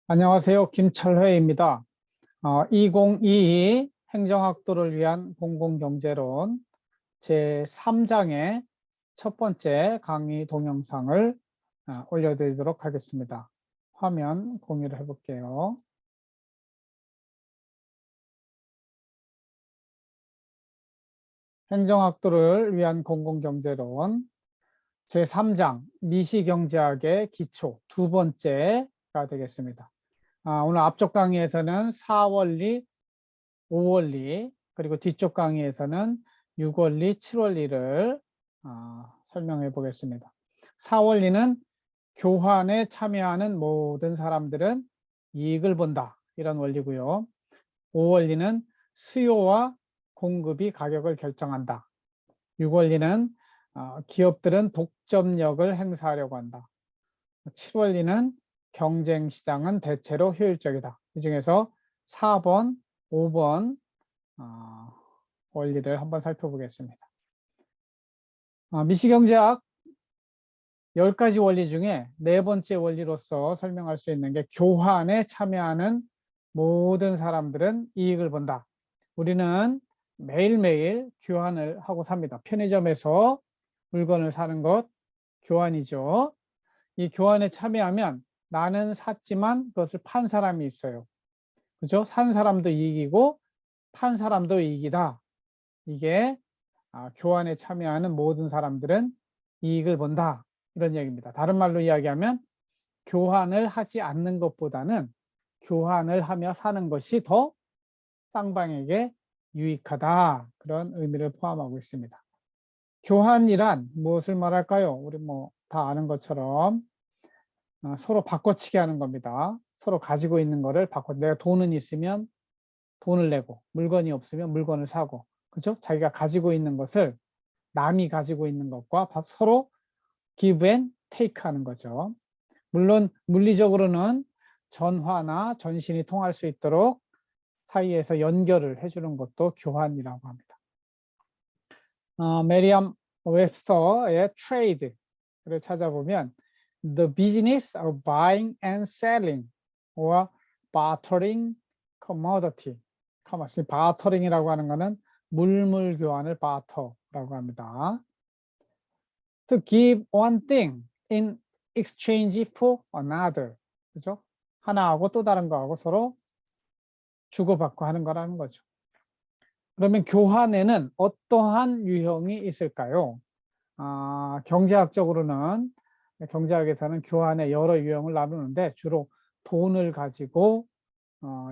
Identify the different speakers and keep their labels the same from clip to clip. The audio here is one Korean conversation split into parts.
Speaker 1: 안녕하세요. 김철회입니다. 2022 행정학도를 위한 공공경제론 제3장의 첫 번째 강의 동영상을 올려드리도록 하겠습니다. 화면 공유를 해볼게요. 행정학도를 위한 공공경제론 제3장 미시경제학의 기초 두 번째가 되겠습니다. 오늘 앞쪽 강의에서는 4원리, 5원리, 그리고 뒤쪽 강의에서는 6원리, 7원리를 설명해 보겠습니다. 4원리는 교환에 참여하는 모든 사람들은 이익을 본다. 이런 원리고요. 5원리는 수요와 공급이 가격을 결정한다. 6원리는 기업들은 독점력을 행사하려고 한다. 7원리는 경쟁시장은 대체로 효율적이다. 이 중에서 4번, 5번 원리를 한번 살펴보겠습니다. 미시경제학 10가지 원리 중에 네 번째 원리로서 설명할 수 있는 게 교환에 참여하는 모든 사람들은 이익을 본다. 우리는 매일매일 교환을 하고 삽니다. 편의점에서 물건을 사는 것 교환이죠. 이 교환에 참여하면 나는 샀지만 그것을 판 사람이 있어요. 그죠? 산 사람도 이익이고 판 사람도 이익이다. 이게 교환에 참여하는 모든 사람들은 이익을 본다. 이런 얘기입니다. 다른 말로 이야기하면 교환을 하지 않는 것보다는 교환을 하며 사는 것이 더 쌍방에게 유익하다. 그런 의미를 포함하고 있습니다. 교환이란 무엇을 말할까요? 우리 다 아는 것처럼 서로 바꿔치기 하는 겁니다. 서로 가지고 있는 거를 내가 돈은 있으면 돈을 내고 물건이 없으면 물건을 사고, 그죠? 자기가 가지고 있는 것을 남이 가지고 있는 것과 서로 give and take 하는 거죠. 물론 물리적으로는 전화나 전신이 통할 수 있도록 사이에서 연결을 해주는 것도 교환이라고 합니다. 메리엄 웹스터의 trade를 찾아보면 the business of buying and selling or bartering commodity. 바터링이라고 하는 것은 물물 교환을 바터라고 합니다. To give one thing in exchange for another. 그죠? 하나하고 또 다른 거하고 서로 주고받고 하는 거라는 거죠. 그러면 교환에는 어떠한 유형이 있을까요? 경제학적으로는, 경제학에서는 교환의 여러 유형을 나누는데 주로 돈을 가지고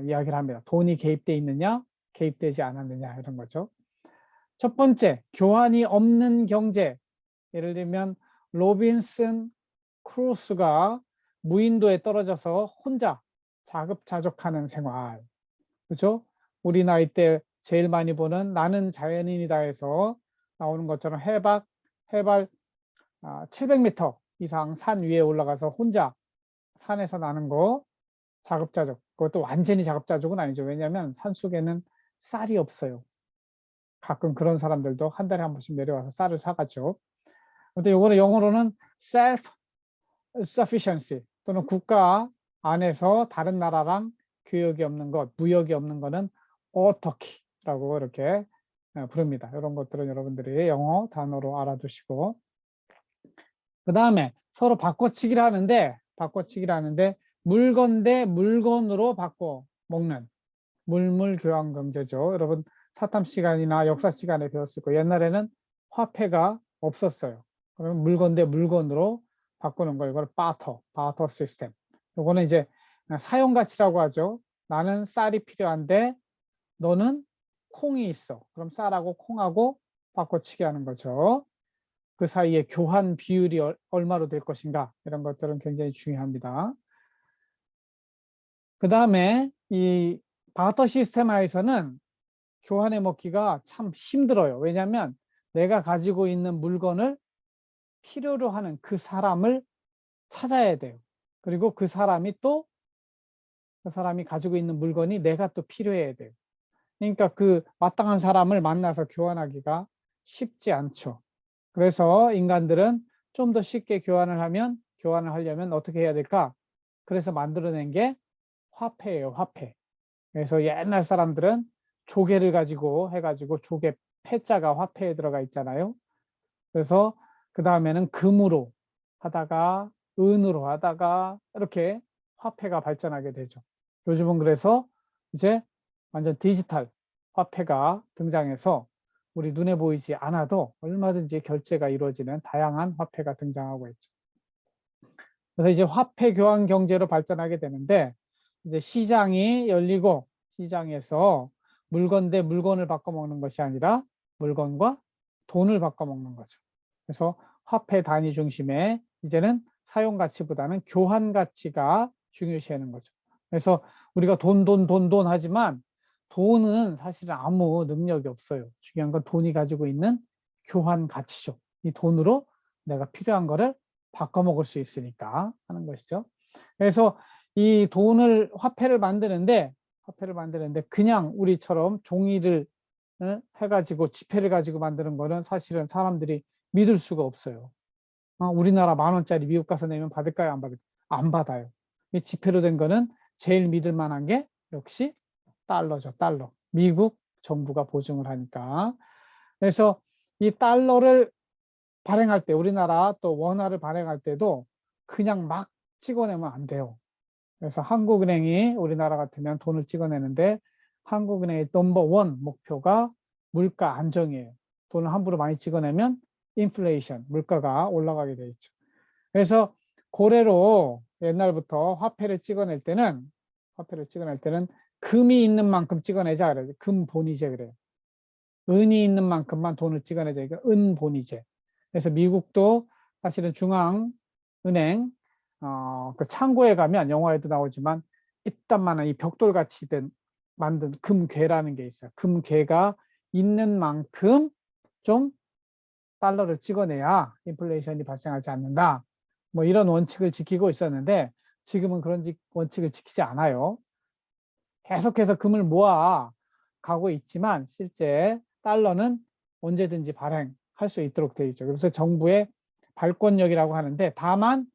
Speaker 1: 이야기를 합니다. 돈이 개입되어 있느냐, 개입되지 않았느냐 이런 거죠. 첫 번째, 교환이 없는 경제. 예를 들면 로빈슨 크루소가 무인도에 떨어져서 혼자 자급자족하는 생활. 그렇죠? 우리 나이 때 제일 많이 보는 나는 자연인이다에서 나오는 것처럼 해발 700m 이상 산 위에 올라가서 혼자 산에서 나는 거 자급자족. 그것도 완전히 자급자족은 아니죠. 왜냐하면 산속에는 쌀이 없어요. 가끔 그런 사람들도 한 달에 한 번씩 내려와서 쌀을 사가죠. 근데 요거는 영어로는 self-sufficiency 또는 국가 안에서 다른 나라랑 교역이 없는 것, 무역이 없는 것은 autarky라고 이렇게 부릅니다. 이런 것들은 여러분들이 영어 단어로 알아두시고, 그 다음에 서로 바꿔치기를 하는데 물건 대 물건으로 바꿔 먹는 물물교환경제죠. 여러분 사탐 시간이나 역사 시간에 배웠을 거예요. 옛날에는 화폐가 없었어요. 그러면 물건 대 물건으로 바꾸는 거, 이걸 바터 시스템. 이거는 이제 사용가치라고 하죠. 나는 쌀이 필요한데 너는 콩이 있어. 그럼 쌀하고 콩하고 바꿔치기 하는 거죠. 그 사이에 교환 비율이 얼마로 될 것인가, 이런 것들은 굉장히 중요합니다. 그 다음에 이 바터 시스템 하에서는 교환해 먹기가 참 힘들어요. 왜냐하면 내가 가지고 있는 물건을 필요로 하는 그 사람을 찾아야 돼요. 그리고 그 사람이 가지고 있는 물건이 내가 또 필요해야 돼요. 그러니까 그 마땅한 사람을 만나서 교환하기가 쉽지 않죠. 그래서 인간들은 좀 더 쉽게 교환을 하려면 어떻게 해야 될까? 그래서 만들어낸 게 화폐예요, 화폐. 그래서 옛날 사람들은 조개를 가지고 해가지고 조개 패자가 화폐에 들어가 있잖아요. 그래서 그 다음에는 금으로 하다가 은으로 하다가 이렇게 화폐가 발전하게 되죠. 요즘은 그래서 이제 완전 디지털 화폐가 등장해서 우리 눈에 보이지 않아도 얼마든지 결제가 이루어지는 다양한 화폐가 등장하고 있죠. 그래서 이제 화폐 교환 경제로 발전하게 되는데 이제 시장이 열리고 시장에서 물건 대 물건을 바꿔먹는 것이 아니라 물건과 돈을 바꿔먹는 거죠. 그래서 화폐 단위 중심의 이제는 사용 가치보다는 교환 가치가 중요시하는 거죠. 그래서 우리가 돈 하지만 돈은 사실은 아무 능력이 없어요. 중요한 건 돈이 가지고 있는 교환 가치죠. 이 돈으로 내가 필요한 거를 바꿔먹을 수 있으니까 하는 것이죠. 그래서 이 돈을 화폐를 만드는데 그냥 우리처럼 종이를 해가지고 지폐를 가지고 만드는 거는 사실은 사람들이 믿을 수가 없어요. 우리나라 10,000원짜리 미국 가서 내면 받을까요? 안 받을까요? 안 받아요. 이 지폐로 된 거는 제일 믿을 만한 게 역시 달러죠. 달러. 미국 정부가 보증을 하니까. 그래서 이 달러를 발행할 때 우리나라 또 원화를 발행할 때도 그냥 막 찍어내면 안 돼요. 그래서 한국은행이 우리나라 같으면 돈을 찍어내는데 한국은행의 넘버원 목표가 물가 안정이에요. 돈을 함부로 많이 찍어내면 인플레이션, 물가가 올라가게 돼 있죠. 그래서 고래로 옛날부터 화폐를 찍어낼 때는 금이 있는 만큼 찍어내자 그래요. 금본위제 그래요. 은이 있는 만큼만 돈을 찍어내자. 그러니까 은본위제. 그래서 미국도 사실은 중앙은행 그 창고에 가면 영화에도 나오지만 이딴만한 이 벽돌같이 만든 금괴라는 게 있어요. 금괴가 있는 만큼 좀 달러를 찍어내야 인플레이션이 발생하지 않는다. 뭐 이런 원칙을 지키고 있었는데 지금은 그런 원칙을 지키지 않아요. 계속해서 금을 모아 가고 있지만 실제 달러는 언제든지 발행할 수 있도록 되어 있죠. 그래서 정부의 발권력이라고 하는데 다만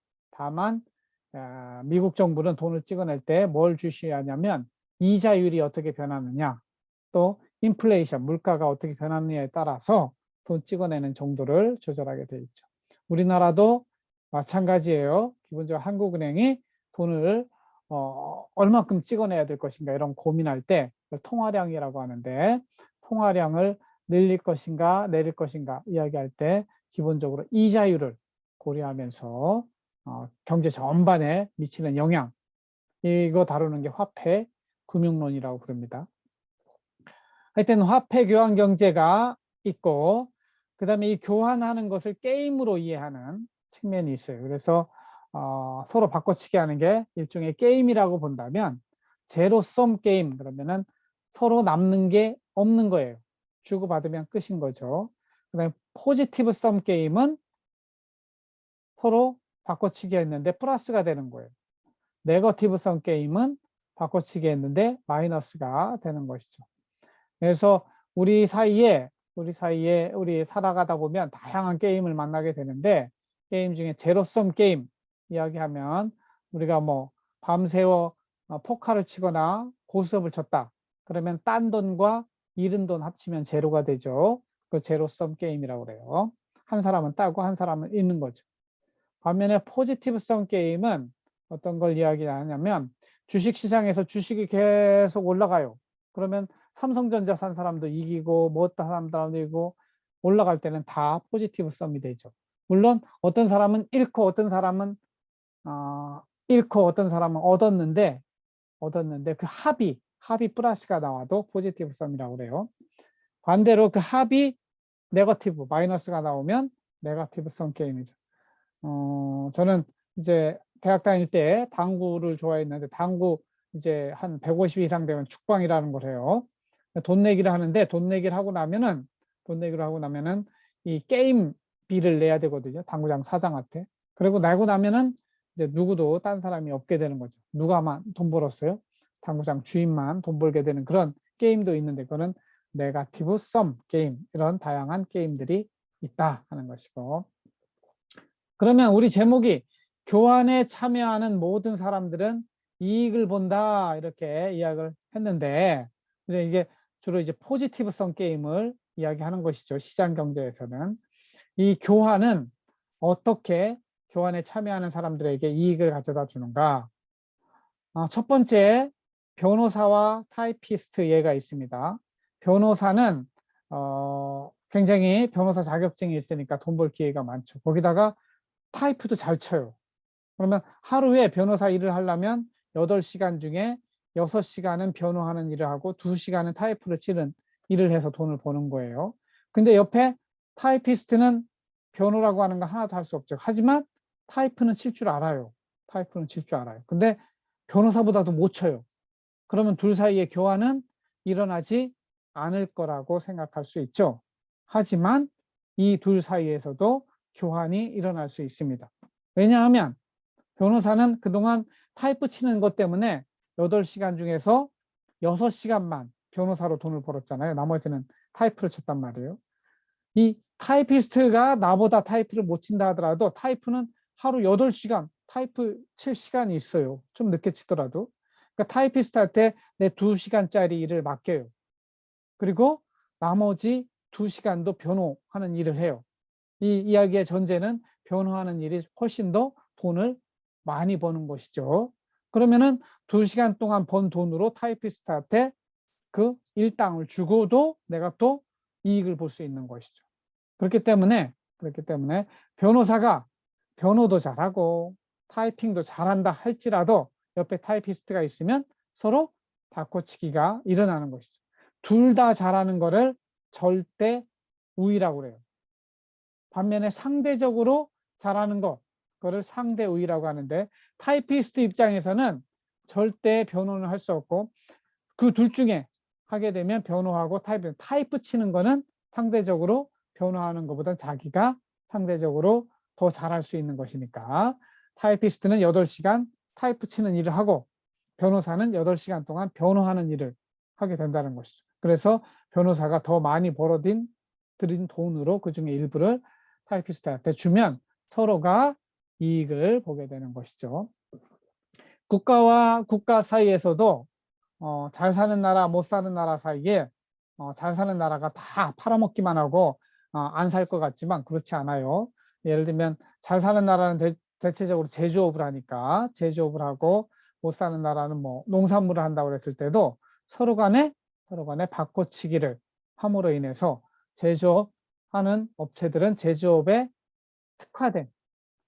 Speaker 1: 미국 정부는 돈을 찍어낼 때 뭘 주시해야 하냐면 이자율이 어떻게 변하느냐 또 인플레이션 물가가 어떻게 변하느냐에 따라서 돈 찍어내는 정도를 조절하게 되어 있죠. 우리나라도 마찬가지예요. 기본적으로 한국은행이 돈을 얼마큼 찍어내야 될 것인가 이런 고민할 때 통화량이라고 하는데 통화량을 늘릴 것인가 내릴 것인가 이야기할 때 기본적으로 이자율을 고려하면서 경제 전반에 미치는 영향 이거 다루는 게 화폐 금융론이라고 부릅니다. 하여튼 화폐 교환 경제가 있고 그다음에 이 교환하는 것을 게임으로 이해하는 측면이 있어요. 그래서 서로 바꿔치기 하는 게 일종의 게임이라고 본다면 제로섬 게임 그러면은 서로 남는 게 없는 거예요. 주고받으면 끝인 거죠. 그다음에 포지티브 썸 게임은 서로 바꿔치기 했는데 플러스가 되는 거예요. 네거티브 썸 게임은 바꿔치기 했는데 마이너스가 되는 것이죠. 그래서 우리 사이에 우리 살아가다 보면 다양한 게임을 만나게 되는데 게임 중에 제로섬 게임 이야기하면 우리가 뭐 밤새워 포카를 치거나 고스톱을 쳤다. 그러면 딴 돈과 잃은 돈 합치면 제로가 되죠. 그 제로섬 게임이라고 그래요. 한 사람은 따고 한 사람은 잃는 거죠. 반면에 포지티브성 게임은 어떤 걸 이야기하냐면 주식시장에서 주식이 계속 올라가요. 그러면 삼성전자 산 사람도 이기고 뭐다 산 사람도 이기고 올라갈 때는 다 포지티브 썸이 되죠. 물론 어떤 사람은 잃고 어떤 사람은 얻었는데 그 합이 플러스가 나와도 포지티브 썸이라고 그래요. 반대로 그 합이 네거티브 마이너스가 나오면 네거티브 썸 게임이죠. 저는 이제 대학 다닐 때 당구를 좋아했는데 당구 이제 한 150 이상 되면 축방이라는 걸 해요. 돈 내기를 하는데 돈 내기를 하고 나면은 이 게임비를 내야 되거든요. 당구장 사장한테. 그리고 내고 나면은 이제 누구도 딴 사람이 없게 되는 거죠. 누가만 돈 벌었어요? 당구장 주인만 돈 벌게 되는 그런 게임도 있는데 그거는 네거티브 썸 게임 이런 다양한 게임들이 있다 하는 것이고 그러면 우리 제목이 교환에 참여하는 모든 사람들은 이익을 본다 이렇게 이야기를 했는데 이제 주로 이제 포지티브성 게임을 이야기하는 것이죠. 시장 경제에서는 이 교환은 어떻게 교환에 참여하는 사람들에게 이익을 가져다 주는가? 첫 번째, 변호사와 타이피스트 예가 있습니다. 변호사는 굉장히 변호사 자격증이 있으니까 돈 벌 기회가 많죠. 거기다가 타이프도 잘 쳐요. 그러면 하루에 변호사 일을 하려면 8시간 중에 6시간은 변호하는 일을 하고 2시간은 타이프를 치는 일을 해서 돈을 버는 거예요. 근데 옆에 타이피스트는 변호라고 하는 거 하나도 할 수 없죠. 하지만 타이프는 칠 줄 알아요. 타이프는 칠 줄 알아요. 근데 변호사보다도 못 쳐요. 그러면 둘 사이의 교환은 일어나지 않을 거라고 생각할 수 있죠. 하지만 이 둘 사이에서도 교환이 일어날 수 있습니다. 왜냐하면 변호사는 그동안 타이프 치는 것 때문에 8시간 중에서 6시간만 변호사로 돈을 벌었잖아요. 나머지는 타이프를 쳤단 말이에요. 이 타이피스트가 나보다 타이프를 못 친다 하더라도 타이프는 하루 8시간 타이프 칠 시간이 있어요. 좀 늦게 치더라도. 그러니까 타이피스트한테 내 2시간짜리 일을 맡겨요. 그리고 나머지 2시간도 변호하는 일을 해요. 이 이야기의 전제는 변호하는 일이 훨씬 더 돈을 많이 버는 것이죠. 그러면은 2시간 동안 번 돈으로 타이피스트한테 그 일당을 주고도 내가 또 이익을 볼 수 있는 것이죠. 그렇기 때문에 변호사가 변호도 잘하고 타이핑도 잘한다 할지라도 옆에 타이피스트가 있으면 서로 바꿔치기가 일어나는 것이죠. 둘 다 잘하는 거를 절대 우위라고 그래요. 반면에 상대적으로 잘하는 것, 그거를 상대 우위라고 하는데 타이피스트 입장에서는 절대 변호는 할 수 없고 그 둘 중에 하게 되면 변호하고 타이프 치는 거는 상대적으로 변호하는 것보다 자기가 상대적으로 더 잘할 수 있는 것이니까 타이피스트는 8시간 타이프 치는 일을 하고 변호사는 8시간 동안 변호하는 일을 하게 된다는 것이죠. 그래서 변호사가 더 많이 들인 돈으로 그중에 일부를 타이피스트한테 주면 서로가 이익을 보게 되는 것이죠. 국가와 국가 사이에서도 잘 사는 나라, 못 사는 나라 사이에 잘 사는 나라가 다 팔아먹기만 하고 안 살 것 같지만 그렇지 않아요. 예를 들면 잘 사는 나라는 대체적으로 제조업을 하니까 제조업을 하고 못 사는 나라는 뭐 농산물을 한다고 했을 때도 서로 간에 바꿔치기를 함으로 인해서 제조업하는 업체들은 제조업에 특화된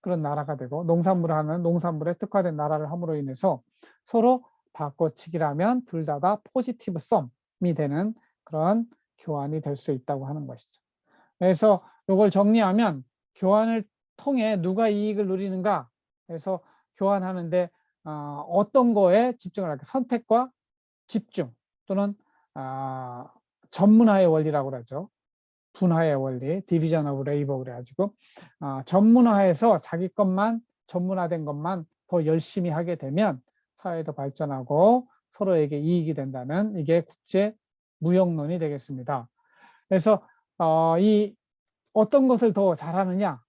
Speaker 1: 그런 나라가 되고 농산물을 하는 농산물에 특화된 나라를 함으로 인해서 서로 바꿔치기라면 둘 다 포지티브 썸이 되는 그런 교환이 될 수 있다고 하는 것이죠. 그래서 이걸 정리하면 교환을 통해 누가 이익을 누리는가 해서 교환하는데 어떤 거에 집중을 할까? 선택과 집중 또는 전문화의 원리라고 그러죠. 분화의 원리, 디비전 오브 레이버 그래가지고 전문화해서 자기 것만 전문화된 것만 더 열심히 하게 되면 사회도 발전하고 서로에게 이익이 된다는 이게 국제 무역론이 되겠습니다. 그래서 이 어떤 것을 더 잘하느냐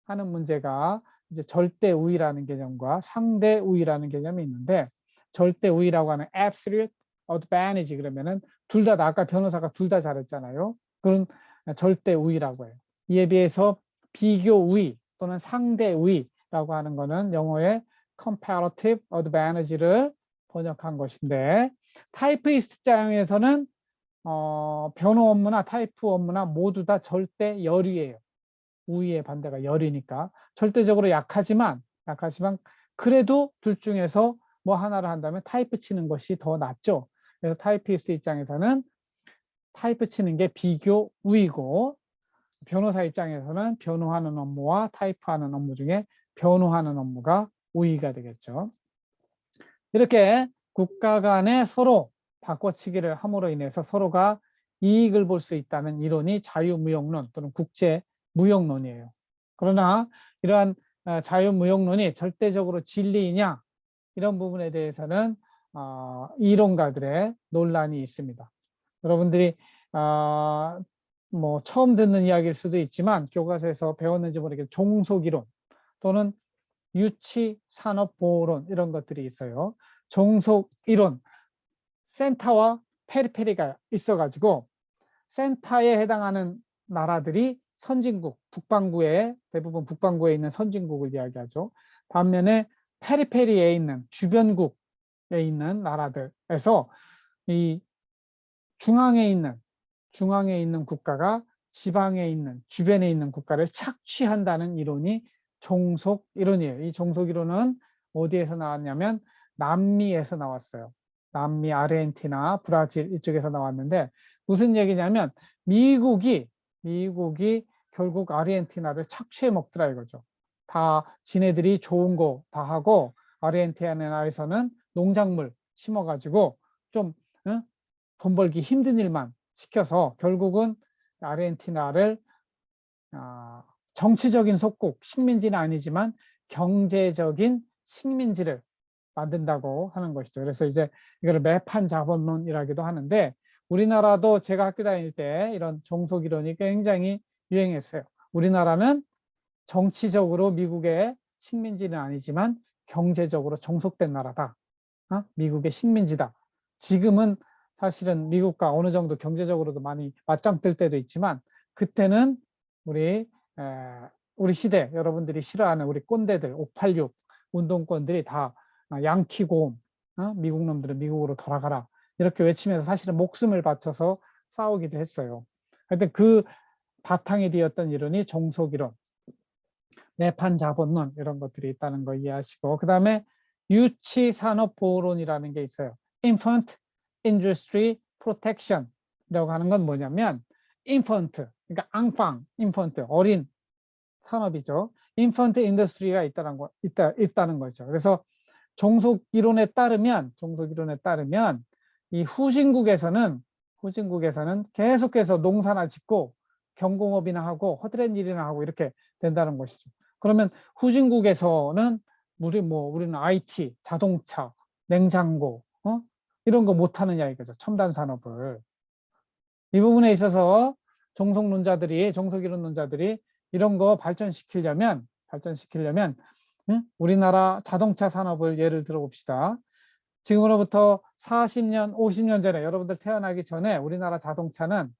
Speaker 1: 하는 문제가 이제 절대 우위라는 개념과 상대 우위라는 개념이 있는데 절대 우위라고 하는 absolute advantage 그러면은 둘 다 아까 변호사가 둘 다 잘했잖아요. 그런 절대 우위라고 해요. 이에 비해서 비교 우위 또는 상대 우위라고 하는 거는 영어의 comparative advantage를 번역한 것인데 타이피스트 입장에서는 변호 업무나 타이프 업무나 모두 다 절대 열이에요. 우위의 반대가 열이니까 절대적으로 약하지만 그래도 둘 중에서 뭐 하나를 한다면 타이프 치는 것이 더 낫죠. 그래서 타이피스트 입장에서는 타이프 치는 게 비교 우위고 변호사 입장에서는 변호하는 업무와 타이프하는 업무 중에 변호하는 업무가 우위가 되겠죠. 이렇게 국가 간에 서로 바꿔치기를 함으로 인해서 서로가 이익을 볼 수 있다는 이론이 자유무역론 또는 국제무역론이에요. 그러나 이러한 자유무역론이 절대적으로 진리이냐 이런 부분에 대해서는 이론가들의 논란이 있습니다. 여러분들이 뭐 처음 듣는 이야기일 수도 있지만 교과서에서 배웠는지 모르겠는데 종속이론 또는 유치, 산업, 보호론 이런 것들이 있어요. 종속 이론, 센터와 페리페리가 있어가지고 센터에 해당하는 나라들이 선진국, 북반구에 대부분 북반구에 있는 선진국을 이야기하죠. 반면에 페리페리에 있는 주변국에 있는 나라들에서 이 중앙에 있는 국가가 지방에 있는 주변에 있는 국가를 착취한다는 이론이 종속 이론이에요. 이 종속 이론은 어디에서 나왔냐면 남미에서 나왔어요. 남미, 아르헨티나, 브라질 이쪽에서 나왔는데 무슨 얘기냐면 미국이 결국 아르헨티나를 착취해 먹더라 이거죠. 다 지네들이 좋은 거 다 하고 아르헨티나에서는 농작물 심어가지고 좀 돈 벌기 힘든 일만 시켜서 결국은 아르헨티나를 정치적인 속국, 식민지는 아니지만 경제적인 식민지를 만든다고 하는 것이죠. 그래서 이제 이거를 매판 자본론이라기도 하는데 우리나라도 제가 학교 다닐 때 이런 종속 이론이 굉장히 유행했어요. 우리나라는 정치적으로 미국의 식민지는 아니지만 경제적으로 종속된 나라다. 미국의 식민지다. 지금은 사실은 미국과 어느 정도 경제적으로도 많이 맞짱 뜰 때도 있지만 그때는 우리 시대 여러분들이 싫어하는 우리 꼰대들 586 운동권들이 다 양키고 미국 놈들은 미국으로 돌아가라 이렇게 외치면서 사실은 목숨을 바쳐서 싸우기도 했어요. 하여튼 그 바탕이 되었던 이론이 종속이론, 내판 자본론 이런 것들이 있다는 거 이해하시고 그 다음에 유치산업보호론이라는 게 있어요. Infant Industry Protection이라고 하는 건 뭐냐면 infant, 그러니까 앙팡, infant, 어린 산업이죠. infant industry가 있다는 거죠. 그래서 종속 이론에 따르면 이 후진국에서는 계속해서 농사나 짓고 경공업이나 하고 허드렛 일이나 하고 이렇게 된다는 것이죠. 그러면 후진국에서는 우리는 IT, 자동차, 냉장고 이런 거 못하느냐 이거죠. 첨단 산업을. 이 부분에 있어서 종속이론론자들이 이런 거 발전시키려면 우리나라 자동차 산업을 예를 들어 봅시다. 지금으로부터 40년, 50년 전에 여러분들 태어나기 전에 우리나라 자동차는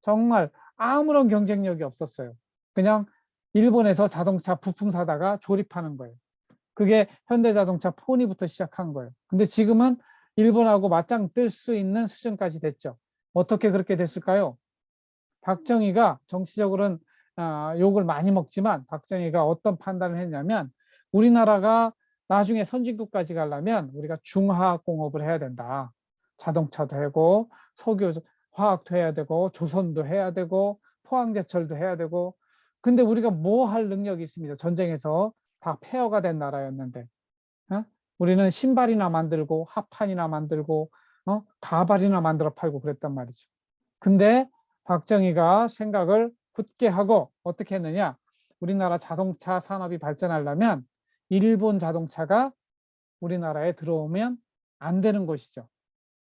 Speaker 1: 정말 아무런 경쟁력이 없었어요. 그냥 일본에서 자동차 부품 사다가 조립하는 거예요. 그게 현대자동차 포니부터 시작한 거예요. 근데 지금은 일본하고 맞짱 뜰 수 있는 수준까지 됐죠. 어떻게 그렇게 됐을까요? 박정희가 정치적으로는 욕을 많이 먹지만 박정희가 어떤 판단을 했냐면 우리나라가 나중에 선진국까지 가려면 우리가 중화학공업을 해야 된다. 자동차도 하고 석유, 화학도 해야 되고 조선도 해야 되고 포항제철도 해야 되고 근데 우리가 뭐 할 능력이 있습니다. 전쟁에서 다 폐허가 된 나라였는데 우리는 신발이나 만들고 합판이나 만들고 가발이나 만들어 팔고 그랬단 말이죠. 근데 박정희가 생각을 굳게 하고 어떻게 했느냐 우리나라 자동차 산업이 발전하려면 일본 자동차가 우리나라에 들어오면 안 되는 것이죠.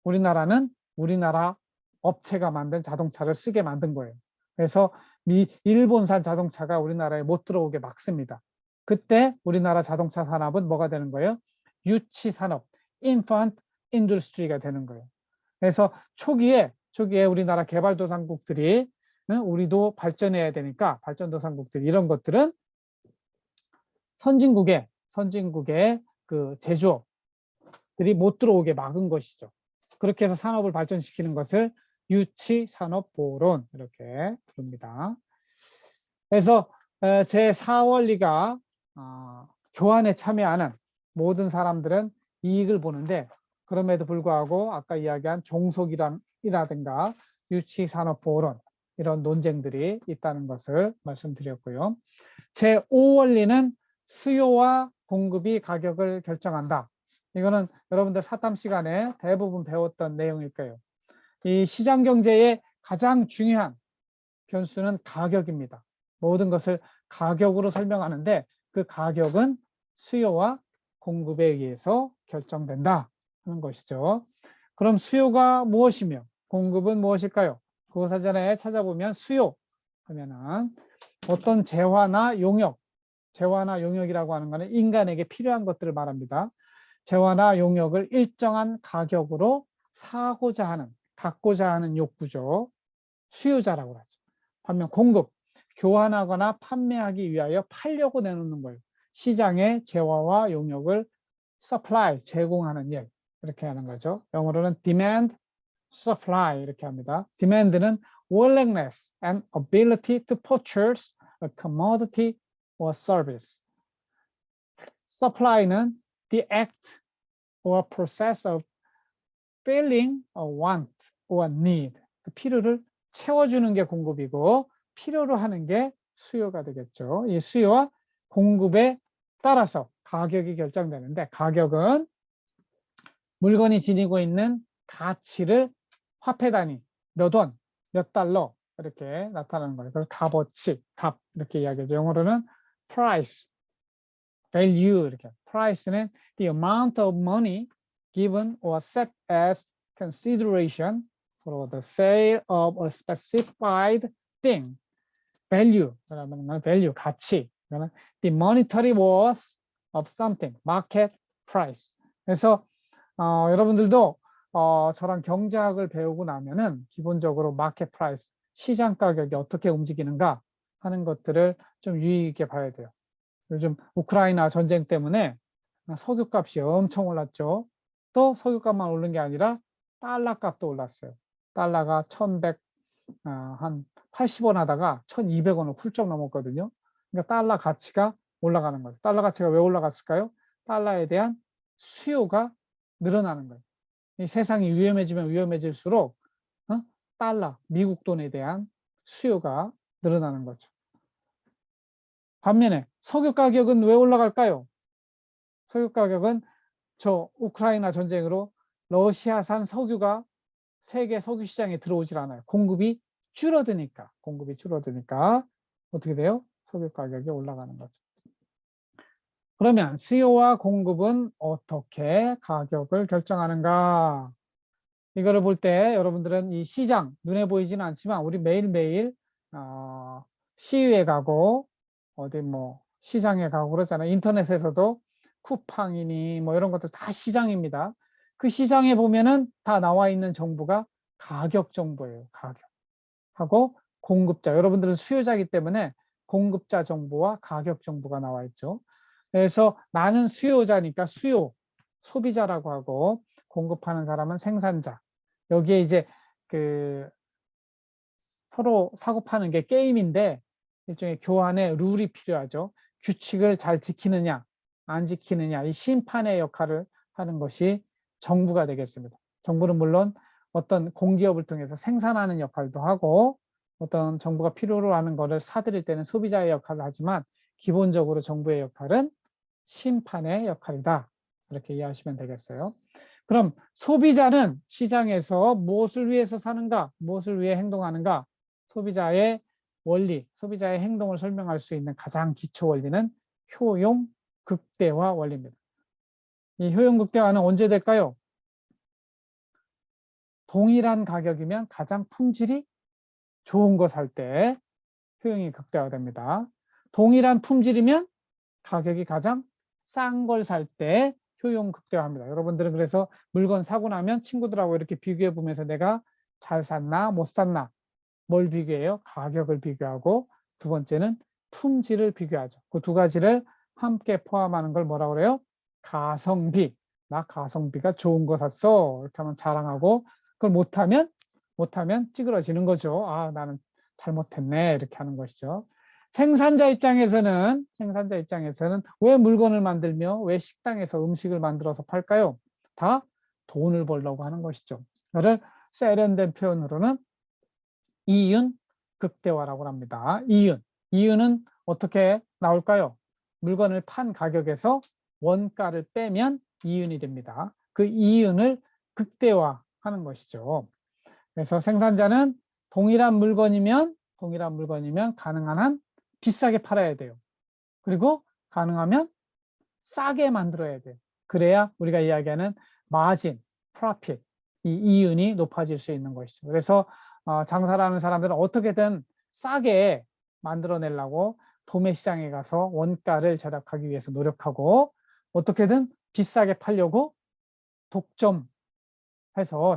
Speaker 1: 우리나라는 우리나라 업체가 만든 자동차를 쓰게 만든 거예요. 그래서 일본산 자동차가 우리나라에 못 들어오게 막습니다. 그때 우리나라 자동차 산업은 뭐가 되는 거예요? 유치 산업, infant industry가 되는 거예요. 그래서 초기에 우리나라 개발도상국들이 우리도 발전해야 되니까 발전도상국들 이런 것들은 선진국의 그 제조업들이 못 들어오게 막은 것이죠. 그렇게 해서 산업을 발전시키는 것을 유치산업보호론 이렇게 부릅니다. 그래서 제4원리가 교환에 참여하는 모든 사람들은 이익을 보는데 그럼에도 불구하고 아까 이야기한 종속이라든가 유치산업보호론 이런 논쟁들이 있다는 것을 말씀드렸고요. 제5원리는 수요와 공급이 가격을 결정한다. 이거는 여러분들 사탐 시간에 대부분 배웠던 내용일 거예요. 이 시장 경제의 가장 중요한 변수는 가격입니다. 모든 것을 가격으로 설명하는데 그 가격은 수요와 공급에 의해서 결정된다 하는 것이죠. 그럼 수요가 무엇이며 공급은 무엇일까요? 국어사전에 찾아보면 수요 하면은 어떤 재화나 용역 재화나 용역이라고 하는 것은 인간에게 필요한 것들을 말합니다. 재화나 용역을 일정한 가격으로 사고자 하는, 갖고자 하는 욕구죠. 수요자라고 하죠. 반면 공급, 교환하거나 판매하기 위하여 팔려고 내놓는 거예요. 시장에 재화와 용역을 supply, 제공하는 일. 이렇게 하는 거죠. 영어로는 demand, supply 이렇게 합니다. demand는 willingness and ability to purchase a commodity or service. supply는 the act or process of filling a want or need. 그 필요를 채워주는 게 공급이고 필요로 하는 게 수요가 되겠죠. 이 수요와 공급에 따라서 가격이 결정되는데 가격은 물건이 지니고 있는 가치를 화폐 단위, 몇 원, 몇 달러 이렇게 나타나는 거예요. 그래서 값어치, 값 이렇게 이야기하죠. 영어로는 price, value 이렇게. price는 the amount of money given or set as consideration for the sale of a specified thing. value, 그러면 value, 가치. 그러면 the monetary worth of something, market price. 그래서 여러분들도 저랑 경제학을 배우고 나면은 기본적으로 마켓 프라이스, 시장 가격이 어떻게 움직이는가 하는 것들을 좀 유의 있게 봐야 돼요. 요즘 우크라이나 전쟁 때문에 석유값이 엄청 올랐죠. 또 석유값만 오른 게 아니라 달러 값도 올랐어요. 달러가 1100, 한 80원 하다가 1200원을 훌쩍 넘었거든요. 그러니까 달러 가치가 올라가는 거죠. 달러 가치가 왜 올라갔을까요? 달러에 대한 수요가 늘어나는 거예요. 이 세상이 위험해지면 위험해질수록 달러, 미국 돈에 대한 수요가 늘어나는 거죠. 반면에 석유 가격은 왜 올라갈까요? 석유 가격은 저 우크라이나 전쟁으로 러시아산 석유가 세계 석유 시장에 들어오질 않아요. 공급이 줄어드니까 어떻게 돼요? 석유 가격이 올라가는 거죠. 그러면 수요와 공급은 어떻게 가격을 결정하는가? 이거를 볼 때 여러분들은 이 시장, 눈에 보이지는 않지만 우리 매일매일 시위에 가고 어디 뭐 시장에 가고 그러잖아요. 인터넷에서도 쿠팡이니 뭐 이런 것들 다 시장입니다. 그 시장에 보면은 다 나와 있는 정보가 가격 정보예요. 가격. 하고 공급자. 여러분들은 수요자이기 때문에 공급자 정보와 가격 정보가 나와 있죠. 그래서 나는 수요자니까 수요, 소비자라고 하고 공급하는 사람은 생산자. 여기에 이제 그 서로 사고 파는 게 게임인데 일종의 교환의 룰이 필요하죠. 규칙을 잘 지키느냐, 안 지키느냐, 이 심판의 역할을 하는 것이 정부가 되겠습니다. 정부는 물론 어떤 공기업을 통해서 생산하는 역할도 하고 어떤 정부가 필요로 하는 것을 사들일 때는 소비자의 역할을 하지만 기본적으로 정부의 역할은 심판의 역할이다. 이렇게 이해하시면 되겠어요. 그럼 소비자는 시장에서 무엇을 위해서 사는가? 무엇을 위해 행동하는가? 소비자의 원리, 소비자의 행동을 설명할 수 있는 가장 기초 원리는 효용 극대화 원리입니다. 이 효용 극대화는 언제 될까요? 동일한 가격이면 가장 품질이 좋은 거 살 때 효용이 극대화됩니다. 동일한 품질이면 가격이 가장 싼 걸 살 때 효용 극대화합니다. 여러분들은 그래서 물건 사고 나면 친구들하고 이렇게 비교해 보면서 내가 잘 샀나 못 샀나 뭘 비교해요? 가격을 비교하고 두 번째는 품질을 비교하죠. 그 두 가지를 함께 포함하는 걸 뭐라고 그래요? 가성비. 나 가성비가 좋은 거 샀어. 이렇게 하면 자랑하고 그걸 못하면 찌그러지는 거죠. 아, 나는 잘못했네. 이렇게 하는 것이죠. 생산자 입장에서는 왜 물건을 만들며 왜 식당에서 음식을 만들어서 팔까요? 다 돈을 벌려고 하는 것이죠. 이거를 세련된 표현으로는 이윤 극대화라고 합니다. 이윤은 어떻게 나올까요? 물건을 판 가격에서 원가를 빼면 이윤이 됩니다. 그 이윤을 극대화하는 것이죠. 그래서 생산자는 동일한 물건이면 가능한 한 비싸게 팔아야 돼요. 그리고 가능하면 싸게 만들어야 돼요. 그래야 우리가 이야기하는 마진, 프로핏, 이 이윤이 높아질 수 있는 것이죠. 그래서 장사를 하는 사람들은 어떻게든 싸게 만들어내려고 도매 시장에 가서 원가를 절약하기 위해서 노력하고 어떻게든 비싸게 팔려고 독점해서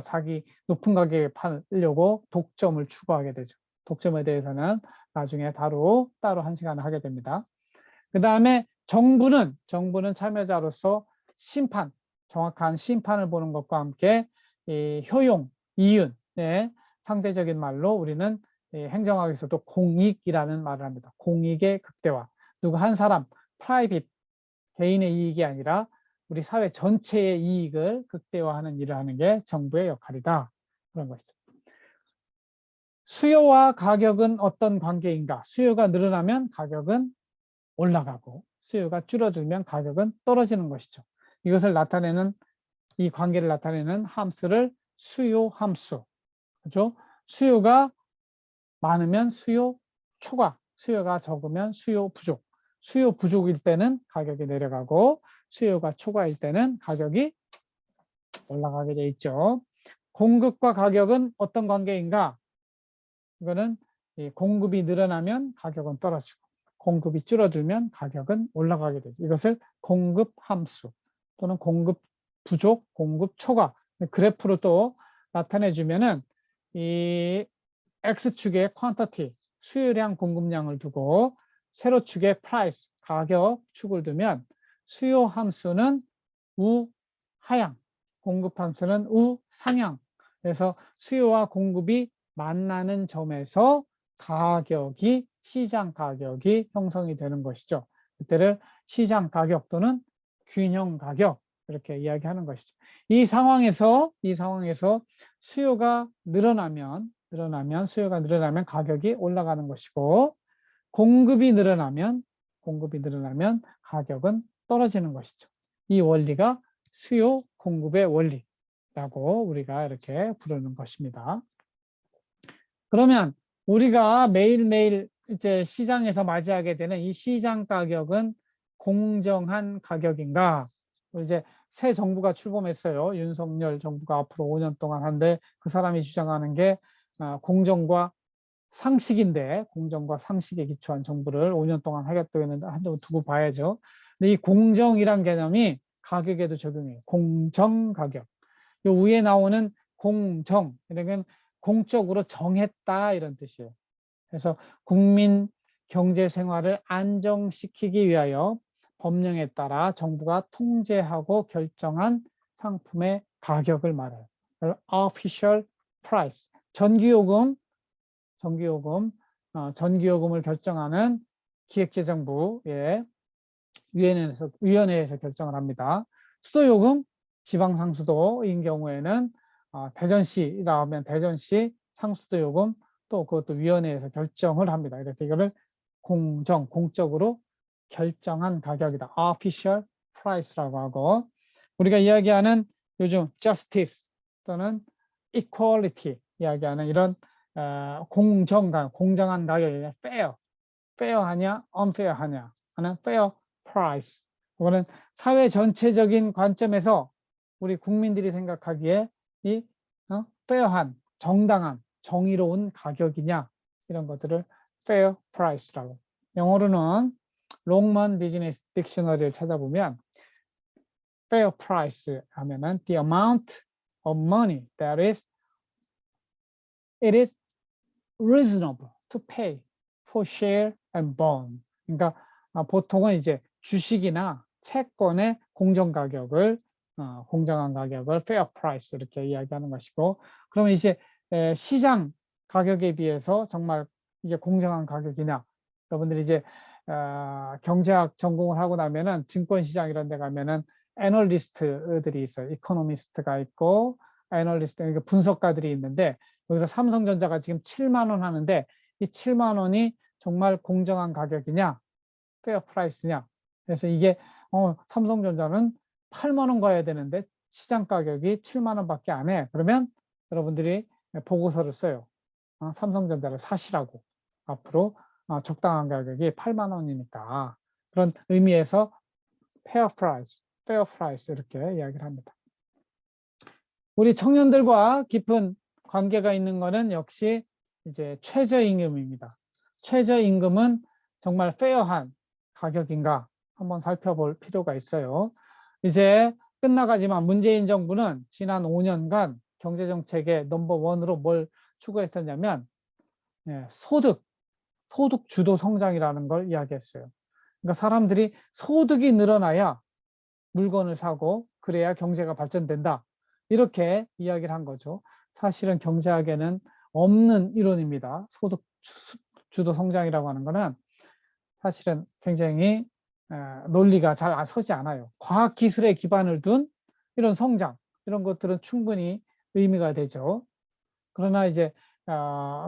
Speaker 1: 자기 높은 가격에 팔려고 독점을 추구하게 되죠. 독점에 대해서는 나중에 따로 한 시간을 하게 됩니다. 그 다음에 정부는 참여자로서 심판, 정확한 심판을 보는 것과 함께 이 효용, 이윤, 상대적인 말로 우리는 행정학에서도 공익이라는 말을 합니다. 공익의 극대화. 누구 한 사람, 프라이빗, 개인의 이익이 아니라 우리 사회 전체의 이익을 극대화하는 일을 하는 게 정부의 역할이다. 그런 것이죠. 수요와 가격은 어떤 관계인가? 수요가 늘어나면 가격은 올라가고 수요가 줄어들면 가격은 떨어지는 것이죠. 이것을 나타내는 이 관계를 나타내는 함수를 수요 함수. 그렇죠? 수요가 많으면 수요 초과, 수요가 적으면 수요 부족. 수요 부족일 때는 가격이 내려가고 수요가 초과일 때는 가격이 올라가게 돼 있죠. 공급과 가격은 어떤 관계인가? 이거는 공급이 늘어나면 가격은 떨어지고 공급이 줄어들면 가격은 올라가게 되죠. 이것을 공급 함수 또는 공급 부족, 공급 초과 그래프로 또 나타내 주면은 이 X축에 quantity, 수요량, 공급량을 두고 세로축에 price, 가격 축을 두면 수요 함수는 우하향, 공급 함수는 우상향. 그래서 수요와 공급이 만나는 점에서 가격이 시장 가격이 형성이 되는 것이죠. 그때를 시장 가격 또는 균형 가격 이렇게 이야기하는 것이죠. 이 상황에서 수요가 늘어나면 가격이 올라가는 것이고 공급이 늘어나면 가격은 떨어지는 것이죠. 이 원리가 수요 공급의 원리라고 우리가 이렇게 부르는 것입니다. 그러면 우리가 매일매일 이제 시장에서 맞이하게 되는 이 시장 가격은 공정한 가격인가? 이제 새 정부가 출범했어요. 윤석열 정부가 앞으로 5년 동안 한데 그 사람이 주장하는 게 공정과 상식인데 공정과 상식에 기초한 정부를 5년 동안 하겠다고 했는데 한번 두고 봐야죠. 근데 이 공정이란 개념이 가격에도 적용해요. 공정 가격. 요 위에 나오는 공정, 이런 공적으로 정했다 이런 뜻이에요. 그래서 국민 경제 생활을 안정시키기 위하여 법령에 따라 정부가 통제하고 결정한 상품의 가격을 말해요. Official price. 전기요금을 결정하는 기획재정부의 위원회에서 결정을 합니다. 수도요금, 지방상수도인 경우에는 대전시라 하면 대전시 상수도요금 또 그것도 위원회에서 결정을 합니다. 그래서 이거를 공적으로 결정한 가격이다. Official price라고 하고 우리가 이야기하는 요즘 justice 또는 equality 이야기하는 이런 공정한 가격이 fair하냐 unfair하냐 하는 fair price. 이거는 사회 전체적인 관점에서 우리 국민들이 생각하기에 이 fair한, 정당한, 정의로운 가격이냐 이런 것들을 fair price라고. 영어로는 롱먼 비즈니스 딕셔너리를 찾아보면 fair price 하면은 the amount of money that it is reasonable to pay for share and bond. 그러니까 보통은 이제 주식이나 채권의 공정한 가격을 fair price 이렇게 이야기하는 것이고, 그러면 이제 시장 가격에 비해서 정말 이게 공정한 가격이냐? 여러분들이 이제 경제학 전공을 하고 나면은 증권시장 이런 데 가면은 애널리스트들이 있어요. 이코노미스트가 있고 애널리스트, 그러니까 분석가들이 있는데 여기서 삼성전자가 지금 7만 원 하는데 이 7만 원이 정말 공정한 가격이냐, 페어 프라이스냐. 그래서 이게 삼성전자는 8만 원 가야 되는데 시장 가격이 7만 원밖에 안 해. 그러면 여러분들이 보고서를 써요. 삼성전자를 사시라고. 앞으로 적당한 가격이 8만 원이니까. 그런 의미에서 페어 프라이스 이렇게 이야기를 합니다. 우리 청년들과 깊은 관계가 있는 것은 역시 이제 최저임금입니다. 최저임금은 정말 페어한 가격인가 한번 살펴볼 필요가 있어요. 이제 끝나가지만 문재인 정부는 지난 5년간 경제정책의 넘버1으로 뭘 추구했었냐면 소득 주도 성장이라는 걸 이야기했어요. 그러니까 사람들이 소득이 늘어나야 물건을 사고 그래야 경제가 발전된다. 이렇게 이야기를 한 거죠. 사실은 경제학에는 없는 이론입니다. 소득 주도 성장이라고 하는 거는 사실은 굉장히 논리가 잘 서지 않아요. 과학기술에 기반을 둔 이런 성장, 이런 것들은 충분히 의미가 되죠. 그러나 이제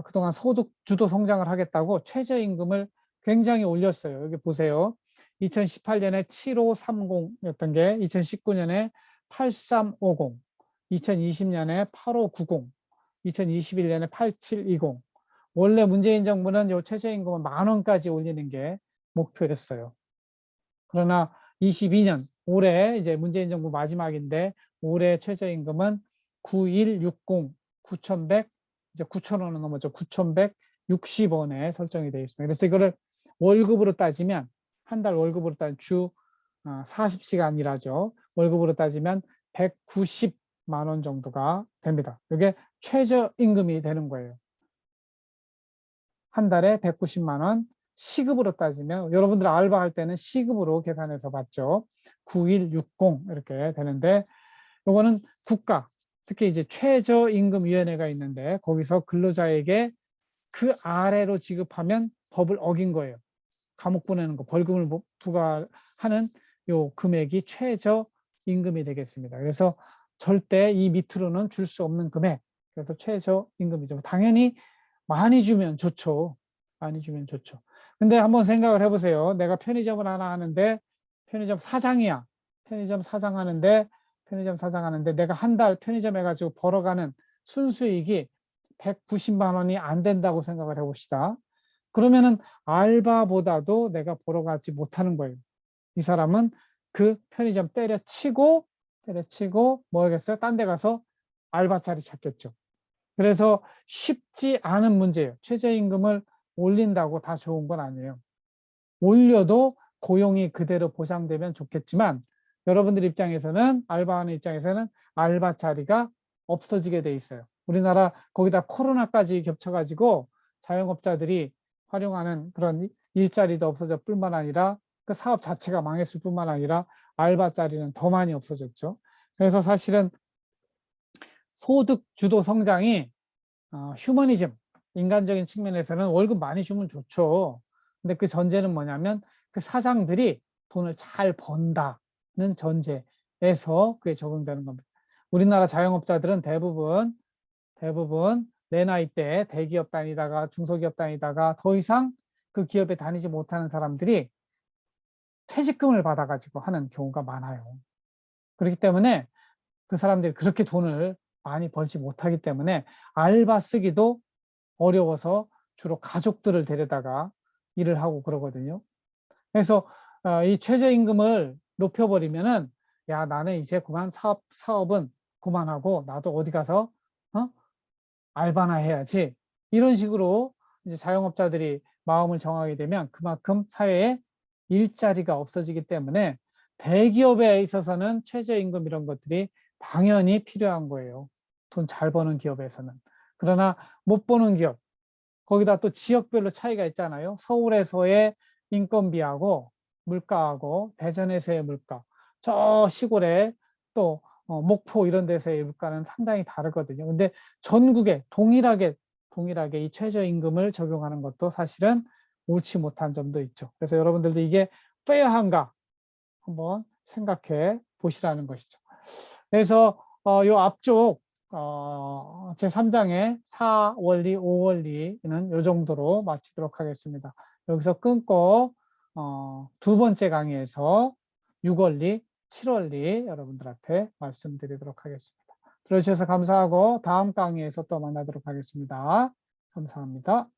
Speaker 1: 그동안 소득 주도 성장을 하겠다고 최저임금을 굉장히 올렸어요. 여기 보세요. 2018년에 7530였던 게 2019년에 8350, 2020년에 8590, 2021년에 8720. 원래 문재인 정부는 요 최저임금을 10,000원까지 올리는 게 목표였어요. 그러나 22년 올해 이제 문재인 정부 마지막인데 올해 최저임금은 9160, 9100, 이제 9,000원은 넘었죠. 9,160원에 설정이 되어 있습니다. 그래서 이거를 월급으로 따지면 한 달 월급으로 따지면 주 40시간 일하죠. 월급으로 따지면 190만 원 정도가 됩니다. 이게 최저임금이 되는 거예요. 한 달에 190만 원, 시급으로 따지면 여러분들 알바할 때는 시급으로 계산해서 받죠. 9160 이렇게 되는데 이거는 국가, 특히 이제 최저임금위원회가 있는데 거기서 근로자에게 그 아래로 지급하면 법을 어긴 거예요. 감옥 보내는 거, 벌금을 부과하는 요 금액이 최저임금이 되겠습니다. 그래서 절대 이 밑으로는 줄 수 없는 금액, 그래서 최저임금이죠. 당연히 많이 주면 좋죠. 많이 주면 좋죠. 근데 한번 생각을 해보세요. 내가 편의점을 하나 하는데 편의점 사장이야. 편의점 사장하는데 내가 한 달 편의점 해가지고 벌어가는 순수익이 190만 원이 안 된다고 생각을 해봅시다. 그러면은 알바보다도 내가 벌어가지 못하는 거예요. 이 사람은 그 편의점 때려치고 뭐 하겠어요? 딴 데 가서 알바 자리 찾겠죠. 그래서 쉽지 않은 문제예요. 최저임금을 올린다고 다 좋은 건 아니에요. 올려도 고용이 그대로 보장되면 좋겠지만 여러분들 입장에서는, 알바하는 입장에서는 알바 자리가 없어지게 돼 있어요. 우리나라 거기다 코로나까지 겹쳐가지고 자영업자들이 활용하는 그런 일자리도 없어질 뿐만 아니라 그 사업 자체가 망했을 뿐만 아니라 알바 자리는 더 많이 없어졌죠. 그래서 사실은 소득 주도 성장이 휴머니즘, 인간적인 측면에서는 월급 많이 주면 좋죠. 근데 그 전제는 뭐냐면 그 사장들이 돈을 잘 번다는 전제에서 그게 적용되는 겁니다. 우리나라 자영업자들은 대부분 내 나이 때 대기업 다니다가 중소기업 다니다가 더 이상 그 기업에 다니지 못하는 사람들이 퇴직금을 받아가지고 하는 경우가 많아요. 그렇기 때문에 그 사람들이 그렇게 돈을 많이 벌지 못하기 때문에 알바 쓰기도 어려워서 주로 가족들을 데려다가 일을 하고 그러거든요. 그래서 이 최저임금을 높여버리면은 야, 나는 이제 그만 사업은 그만하고 나도 어디 가서 알바나 해야지. 이런 식으로 이제 자영업자들이 마음을 정하게 되면 그만큼 사회에 일자리가 없어지기 때문에 대기업에 있어서는 최저임금 이런 것들이 당연히 필요한 거예요. 돈 잘 버는 기업에서는. 그러나 못 버는 기업, 거기다 또 지역별로 차이가 있잖아요. 서울에서의 인건비하고 물가하고 대전에서의 물가, 저 시골에 또 목포 이런 데서의 물가는 상당히 다르거든요. 근데 전국에 동일하게 이 최저임금을 적용하는 것도 사실은 옳지 못한 점도 있죠. 그래서 여러분들도 이게 페어한가 한번 생각해 보시라는 것이죠. 그래서 요 앞쪽 제3장의 4원리, 5원리는 요 정도로 마치도록 하겠습니다. 여기서 끊고 두 번째 강의에서 6원리, 7원리 여러분들한테 말씀드리도록 하겠습니다. 들어주셔서 감사하고 다음 강의에서 또 만나도록 하겠습니다. 감사합니다.